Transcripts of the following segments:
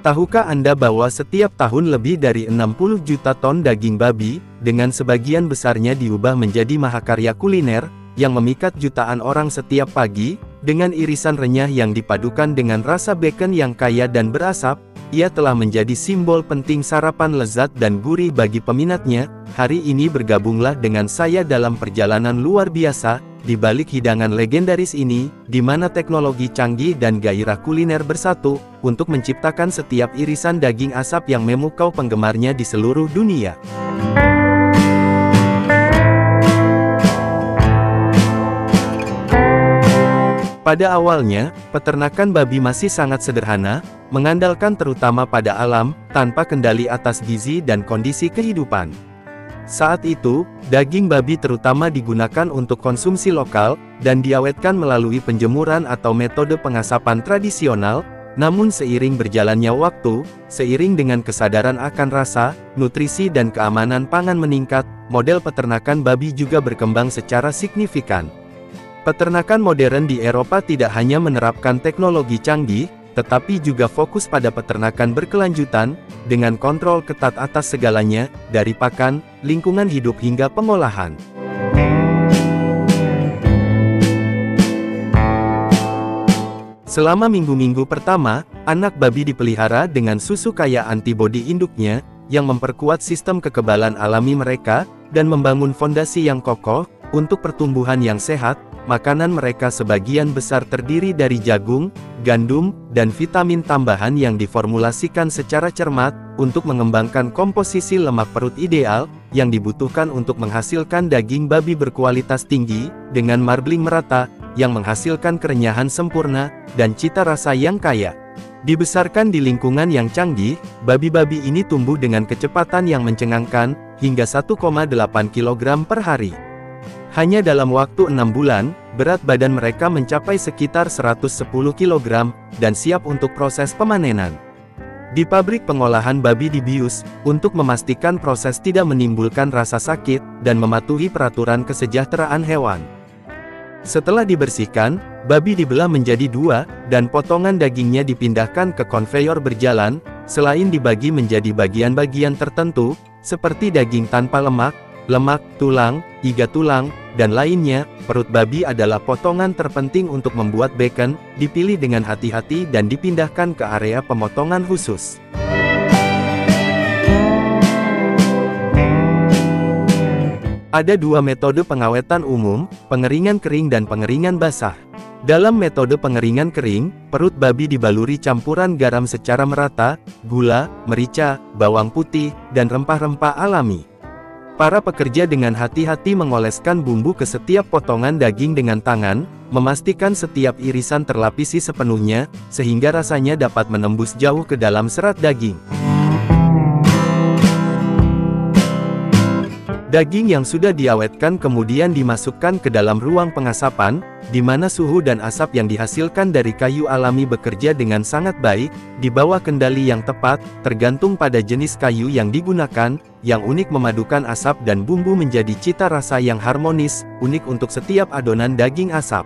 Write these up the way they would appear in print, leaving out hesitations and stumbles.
Tahukah Anda bahwa setiap tahun lebih dari 60 juta ton daging babi, dengan sebagian besarnya diubah menjadi mahakarya kuliner, yang memikat jutaan orang setiap pagi, dengan irisan renyah yang dipadukan dengan rasa bacon yang kaya dan berasap, ia telah menjadi simbol penting sarapan lezat dan gurih bagi peminatnya. Hari ini bergabunglah dengan saya dalam perjalanan luar biasa, di balik hidangan legendaris ini, di mana teknologi canggih dan gairah kuliner bersatu, untuk menciptakan setiap irisan daging asap yang memukau penggemarnya di seluruh dunia. Pada awalnya, peternakan babi masih sangat sederhana, mengandalkan terutama pada alam, tanpa kendali atas gizi dan kondisi kehidupan. Saat itu, daging babi terutama digunakan untuk konsumsi lokal, dan diawetkan melalui penjemuran atau metode pengasapan tradisional. Namun seiring berjalannya waktu, seiring dengan kesadaran akan rasa, nutrisi dan keamanan pangan meningkat, model peternakan babi juga berkembang secara signifikan. Peternakan modern di Eropa tidak hanya menerapkan teknologi canggih, tetapi juga fokus pada peternakan berkelanjutan, dengan kontrol ketat atas segalanya, dari pakan, lingkungan hidup hingga pengolahan. Selama minggu-minggu pertama, anak babi dipelihara dengan susu kaya antibodi induknya, yang memperkuat sistem kekebalan alami mereka, dan membangun fondasi yang kokoh, untuk pertumbuhan yang sehat. Makanan mereka sebagian besar terdiri dari jagung, gandum, dan vitamin tambahan yang diformulasikan secara cermat, untuk mengembangkan komposisi lemak perut ideal, yang dibutuhkan untuk menghasilkan daging babi berkualitas tinggi, dengan marbling merata, yang menghasilkan kerenyahan sempurna, dan cita rasa yang kaya. Dibesarkan di lingkungan yang canggih, babi-babi ini tumbuh dengan kecepatan yang mencengangkan, hingga 1,8 kg per hari. Hanya dalam waktu 6 bulan, berat badan mereka mencapai sekitar 110 kg, dan siap untuk proses pemanenan. Di pabrik pengolahan babi dibius, untuk memastikan proses tidak menimbulkan rasa sakit, dan mematuhi peraturan kesejahteraan hewan. Setelah dibersihkan, babi dibelah menjadi 2, dan potongan dagingnya dipindahkan ke konveyor berjalan, selain dibagi menjadi bagian-bagian tertentu, seperti daging tanpa lemak, tulang, iga tulang, dan lainnya. Perut babi adalah potongan terpenting untuk membuat bacon, dipilih dengan hati-hati dan dipindahkan ke area pemotongan khusus. Ada 2 metode pengawetan umum, pengeringan kering dan pengeringan basah. Dalam metode pengeringan kering, perut babi dibaluri campuran garam secara merata, gula, merica, bawang putih, dan rempah-rempah alami. Para pekerja dengan hati-hati mengoleskan bumbu ke setiap potongan daging dengan tangan, memastikan setiap irisan terlapisi sepenuhnya, sehingga rasanya dapat menembus jauh ke dalam serat daging. Daging yang sudah diawetkan kemudian dimasukkan ke dalam ruang pengasapan, di mana suhu dan asap yang dihasilkan dari kayu alami bekerja dengan sangat baik, di bawah kendali yang tepat, tergantung pada jenis kayu yang digunakan, yang unik memadukan asap dan bumbu menjadi cita rasa yang harmonis, unik untuk setiap adonan daging asap.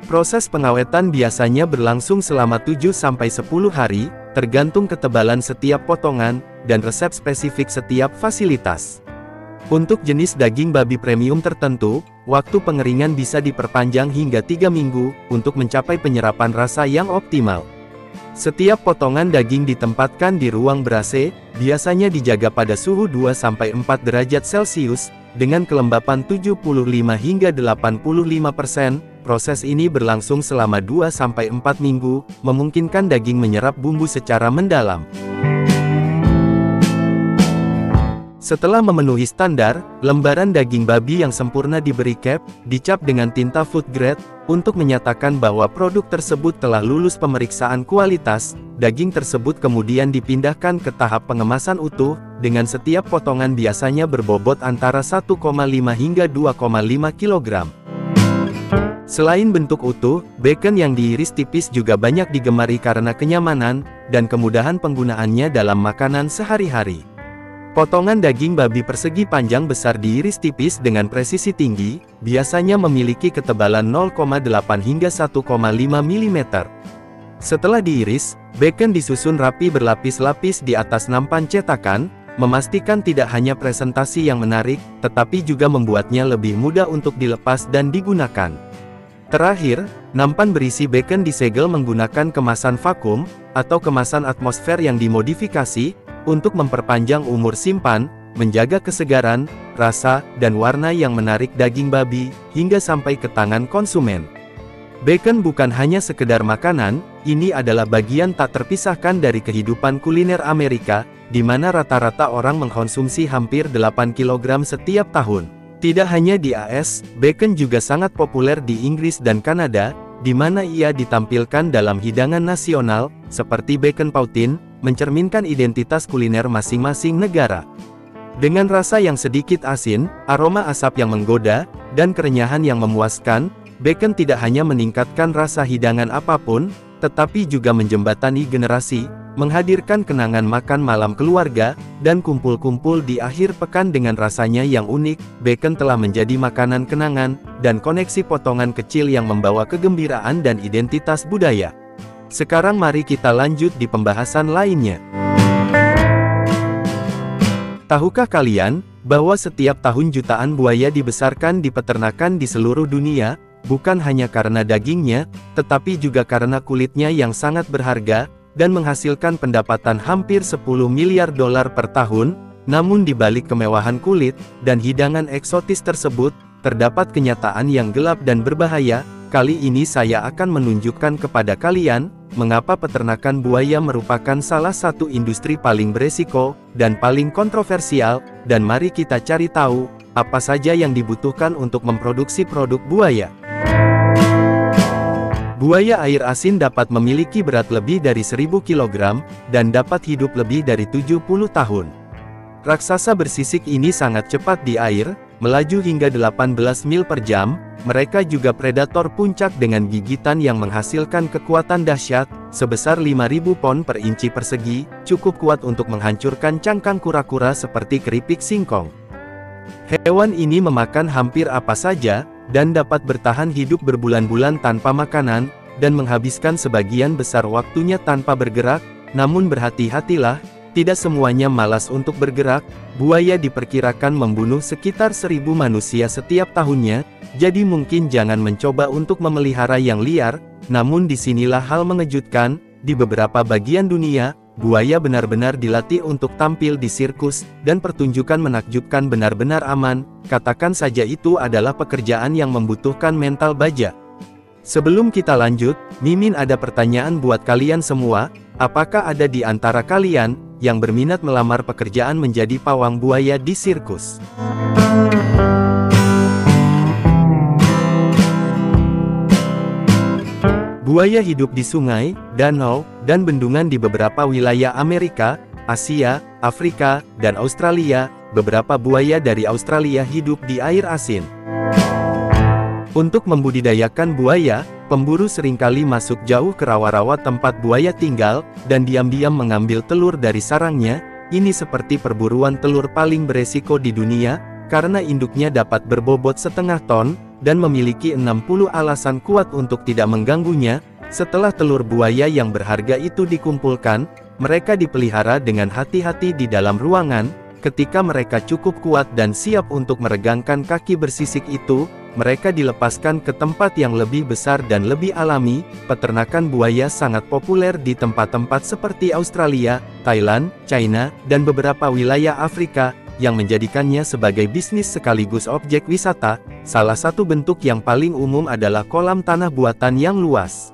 Proses pengawetan biasanya berlangsung selama 7-10 hari, tergantung ketebalan setiap potongan, dan resep spesifik setiap fasilitas. Untuk jenis daging babi premium tertentu, waktu pengeringan bisa diperpanjang hingga 3 minggu, untuk mencapai penyerapan rasa yang optimal. Setiap potongan daging ditempatkan di ruang ber-AC, biasanya dijaga pada suhu 2-4 derajat Celcius, dengan kelembapan 75 hingga 85%. Proses ini berlangsung selama 2-4 minggu, memungkinkan daging menyerap bumbu secara mendalam. Setelah memenuhi standar, lembaran daging babi yang sempurna diberi cap, dicap dengan tinta food grade, untuk menyatakan bahwa produk tersebut telah lulus pemeriksaan kualitas. Daging tersebut kemudian dipindahkan ke tahap pengemasan utuh, dengan setiap potongan biasanya berbobot antara 1,5 hingga 2,5 kg. Selain bentuk utuh, bacon yang diiris tipis juga banyak digemari karena kenyamanan, dan kemudahan penggunaannya dalam makanan sehari-hari. Potongan daging babi persegi panjang besar diiris tipis dengan presisi tinggi, biasanya memiliki ketebalan 0,8 hingga 1,5 mm. Setelah diiris, bacon disusun rapi berlapis-lapis di atas nampan cetakan, memastikan tidak hanya presentasi yang menarik, tetapi juga membuatnya lebih mudah untuk dilepas dan digunakan. Terakhir, nampan berisi bacon disegel menggunakan kemasan vakum, atau kemasan atmosfer yang dimodifikasi, untuk memperpanjang umur simpan, menjaga kesegaran, rasa, dan warna yang menarik daging babi, hingga sampai ke tangan konsumen. Bacon bukan hanya sekedar makanan, ini adalah bagian tak terpisahkan dari kehidupan kuliner Amerika, di mana rata-rata orang mengkonsumsi hampir 8 kg setiap tahun. Tidak hanya di AS, bacon juga sangat populer di Inggris dan Kanada, di mana ia ditampilkan dalam hidangan nasional, seperti bacon poutine, mencerminkan identitas kuliner masing-masing negara. Dengan rasa yang sedikit asin, aroma asap yang menggoda, dan kerenyahan yang memuaskan, bacon tidak hanya meningkatkan rasa hidangan apapun, tetapi juga menjembatani generasi, menghadirkan kenangan makan malam keluarga, dan kumpul-kumpul di akhir pekan dengan rasanya yang unik. Bacon telah menjadi makanan kenangan, dan koneksi potongan kecil yang membawa kegembiraan dan identitas budaya. Sekarang mari kita lanjut di pembahasan lainnya. Tahukah kalian, bahwa setiap tahun jutaan buaya dibesarkan di peternakan di seluruh dunia, bukan hanya karena dagingnya, tetapi juga karena kulitnya yang sangat berharga, dan menghasilkan pendapatan hampir 10 miliar dolar per tahun. Namun di balik kemewahan kulit, dan hidangan eksotis tersebut, terdapat kenyataan yang gelap dan berbahaya. Kali ini saya akan menunjukkan kepada kalian, mengapa peternakan buaya merupakan salah satu industri paling beresiko, dan paling kontroversial, dan mari kita cari tahu, apa saja yang dibutuhkan untuk memproduksi produk buaya. Buaya air asin dapat memiliki berat lebih dari 1000 kg, dan dapat hidup lebih dari 70 tahun. Raksasa bersisik ini sangat cepat di air, melaju hingga 18 mil per jam. Mereka juga predator puncak dengan gigitan yang menghasilkan kekuatan dahsyat, sebesar 5.000 pon per inci persegi, cukup kuat untuk menghancurkan cangkang kura-kura seperti keripik singkong. Hewan ini memakan hampir apa saja, dan dapat bertahan hidup berbulan-bulan tanpa makanan, dan menghabiskan sebagian besar waktunya tanpa bergerak. Namun berhati-hatilah, tidak semuanya malas untuk bergerak. Buaya diperkirakan membunuh sekitar 1000 manusia setiap tahunnya, jadi mungkin jangan mencoba untuk memelihara yang liar. Namun disinilah hal mengejutkan, di beberapa bagian dunia, buaya benar-benar dilatih untuk tampil di sirkus, dan pertunjukan menakjubkan benar-benar aman. Katakan saja itu adalah pekerjaan yang membutuhkan mental baja. Sebelum kita lanjut, Mimin ada pertanyaan buat kalian semua. Apakah ada di antara kalian yang berminat melamar pekerjaan menjadi pawang buaya di sirkus? Buaya hidup di sungai, danau, dan bendungan di beberapa wilayah Amerika, Asia, Afrika, dan Australia. Beberapa buaya dari Australia hidup di air asin. Untuk membudidayakan buaya, pemburu seringkali masuk jauh ke rawa-rawa tempat buaya tinggal, dan diam-diam mengambil telur dari sarangnya. Ini seperti perburuan telur paling beresiko di dunia, karena induknya dapat berbobot setengah ton, dan memiliki 60 alasan kuat untuk tidak mengganggunya. Setelah telur buaya yang berharga itu dikumpulkan, mereka dipelihara dengan hati-hati di dalam ruangan. Ketika mereka cukup kuat dan siap untuk meregangkan kaki bersisik itu, mereka dilepaskan ke tempat yang lebih besar dan lebih alami. Peternakan buaya sangat populer di tempat-tempat seperti Australia, Thailand, China, dan beberapa wilayah Afrika, yang menjadikannya sebagai bisnis sekaligus objek wisata. Salah satu bentuk yang paling umum adalah kolam tanah buatan yang luas.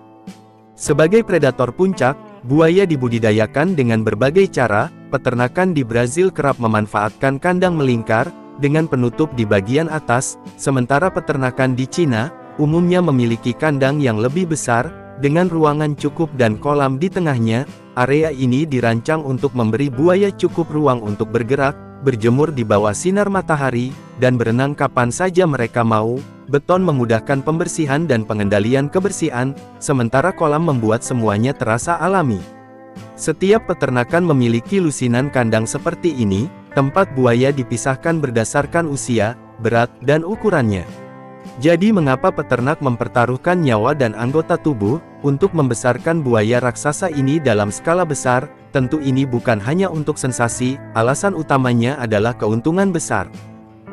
Sebagai predator puncak, buaya dibudidayakan dengan berbagai cara. Peternakan di Brazil kerap memanfaatkan kandang melingkar, dengan penutup di bagian atas, sementara peternakan di Cina, umumnya memiliki kandang yang lebih besar, dengan ruangan cukup dan kolam di tengahnya. Area ini dirancang untuk memberi buaya cukup ruang untuk bergerak, berjemur di bawah sinar matahari, dan berenang kapan saja mereka mau. Beton memudahkan pembersihan dan pengendalian kebersihan, sementara kolam membuat semuanya terasa alami. Setiap peternakan memiliki lusinan kandang seperti ini, Tempat buaya dipisahkan berdasarkan usia, berat, dan ukurannya. Jadi mengapa peternak mempertaruhkan nyawa dan anggota tubuh untuk membesarkan buaya raksasa ini dalam skala besar? Tentu ini bukan hanya untuk sensasi, alasan utamanya adalah keuntungan besar.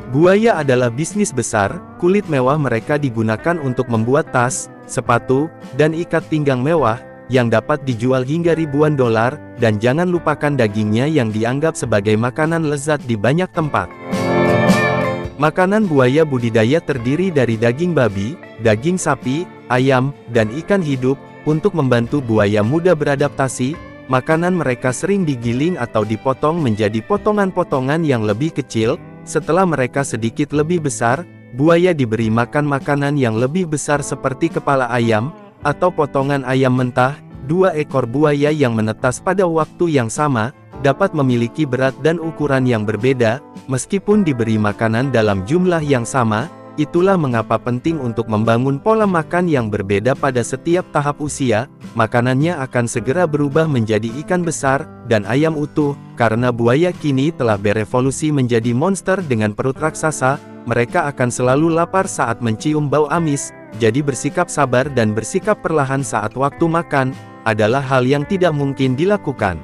Buaya adalah bisnis besar, kulit mewah mereka digunakan untuk membuat tas, sepatu, dan ikat pinggang mewah, yang dapat dijual hingga ribuan dolar, dan jangan lupakan dagingnya yang dianggap sebagai makanan lezat di banyak tempat. Makanan buaya budidaya terdiri dari daging babi, daging sapi, ayam, dan ikan hidup. Untuk membantu buaya mudah beradaptasi, makanan mereka sering digiling atau dipotong menjadi potongan-potongan yang lebih kecil. Setelah mereka sedikit lebih besar, buaya diberi makan makanan yang lebih besar seperti kepala ayam, atau potongan ayam mentah. 2 ekor buaya yang menetas pada waktu yang sama, dapat memiliki berat dan ukuran yang berbeda, meskipun diberi makanan dalam jumlah yang sama. Itulah mengapa penting untuk membangun pola makan yang berbeda pada setiap tahap usia. Makanannya akan segera berubah menjadi ikan besar, dan ayam utuh, karena buaya kini telah berevolusi menjadi monster dengan perut raksasa. Mereka akan selalu lapar saat mencium bau amis, jadi bersikap sabar dan bersikap perlahan saat waktu makan, adalah hal yang tidak mungkin dilakukan.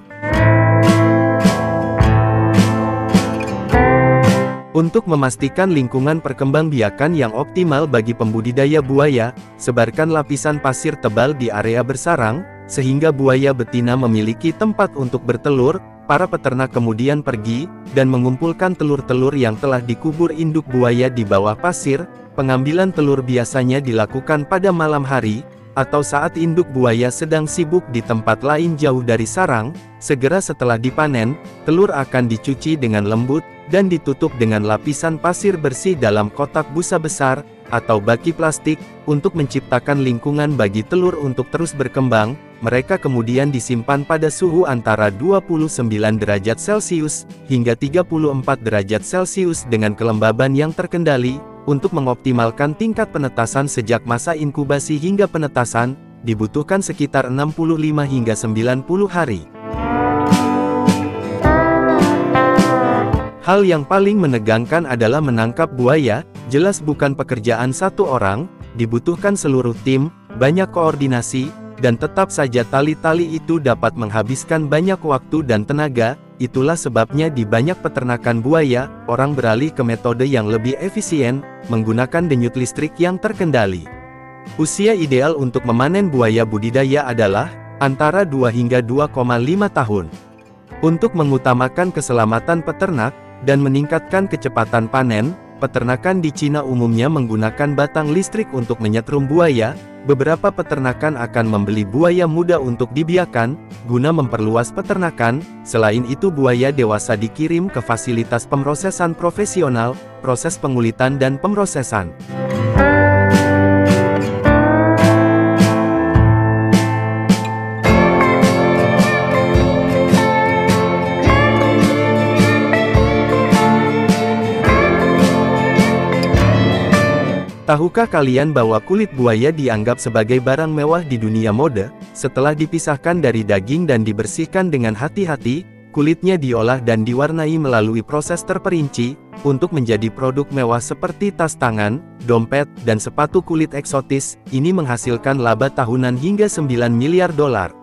Untuk memastikan lingkungan perkembangbiakan yang optimal bagi pembudidaya buaya, sebarkan lapisan pasir tebal di area bersarang, sehingga buaya betina memiliki tempat untuk bertelur. Para peternak kemudian pergi, dan mengumpulkan telur-telur yang telah dikubur induk buaya di bawah pasir. Pengambilan telur biasanya dilakukan pada malam hari, atau saat induk buaya sedang sibuk di tempat lain jauh dari sarang. Segera setelah dipanen, telur akan dicuci dengan lembut, dan ditutup dengan lapisan pasir bersih dalam kotak busa besar, atau baki plastik, untuk menciptakan lingkungan bagi telur untuk terus berkembang. Mereka kemudian disimpan pada suhu antara 29 derajat Celcius, hingga 34 derajat Celcius dengan kelembaban yang terkendali. Untuk mengoptimalkan tingkat penetasan sejak masa inkubasi hingga penetasan, dibutuhkan sekitar 65 hingga 90 hari. Hal yang paling menegangkan adalah menangkap buaya. Jelas bukan pekerjaan satu orang, dibutuhkan seluruh tim, banyak koordinasi, dan tetap saja tali-tali itu dapat menghabiskan banyak waktu dan tenaga. Itulah sebabnya di banyak peternakan buaya, orang beralih ke metode yang lebih efisien, menggunakan denyut listrik yang terkendali. Usia ideal untuk memanen buaya budidaya adalah antara 2 hingga 2,5 tahun. Untuk mengutamakan keselamatan peternak dan meningkatkan kecepatan panen, peternakan di Cina umumnya menggunakan batang listrik untuk menyetrum buaya. Beberapa peternakan akan membeli buaya muda untuk dibiakan, guna memperluas peternakan. Selain itu buaya dewasa dikirim ke fasilitas pemrosesan profesional, proses pengulitan dan pemrosesan. Tahukah kalian bahwa kulit buaya dianggap sebagai barang mewah di dunia mode? Setelah dipisahkan dari daging dan dibersihkan dengan hati-hati, kulitnya diolah dan diwarnai melalui proses terperinci, untuk menjadi produk mewah seperti tas tangan, dompet, dan sepatu kulit eksotis. Ini menghasilkan laba tahunan hingga 9 miliar dolar.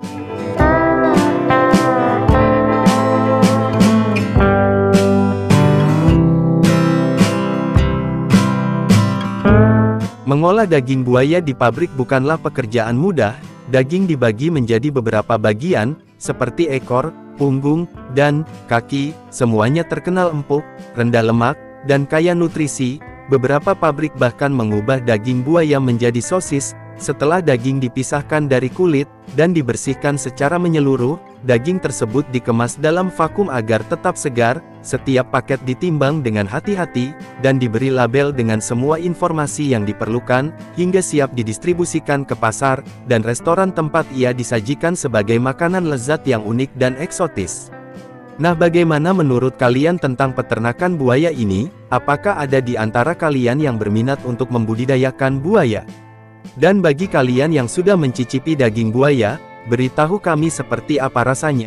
Mengolah daging buaya di pabrik bukanlah pekerjaan mudah. Daging dibagi menjadi beberapa bagian, seperti ekor, punggung, dan kaki. Semuanya terkenal empuk, rendah lemak, dan kaya nutrisi. Beberapa pabrik bahkan mengubah daging buaya menjadi sosis. Setelah daging dipisahkan dari kulit, dan dibersihkan secara menyeluruh, daging tersebut dikemas dalam vakum agar tetap segar. Setiap paket ditimbang dengan hati-hati, dan diberi label dengan semua informasi yang diperlukan, hingga siap didistribusikan ke pasar, dan restoran tempat ia disajikan sebagai makanan lezat yang unik dan eksotis. Nah, bagaimana menurut kalian tentang peternakan buaya ini? Apakah ada di antara kalian yang berminat untuk membudidayakan buaya? Dan bagi kalian yang sudah mencicipi daging buaya, beritahu kami seperti apa rasanya.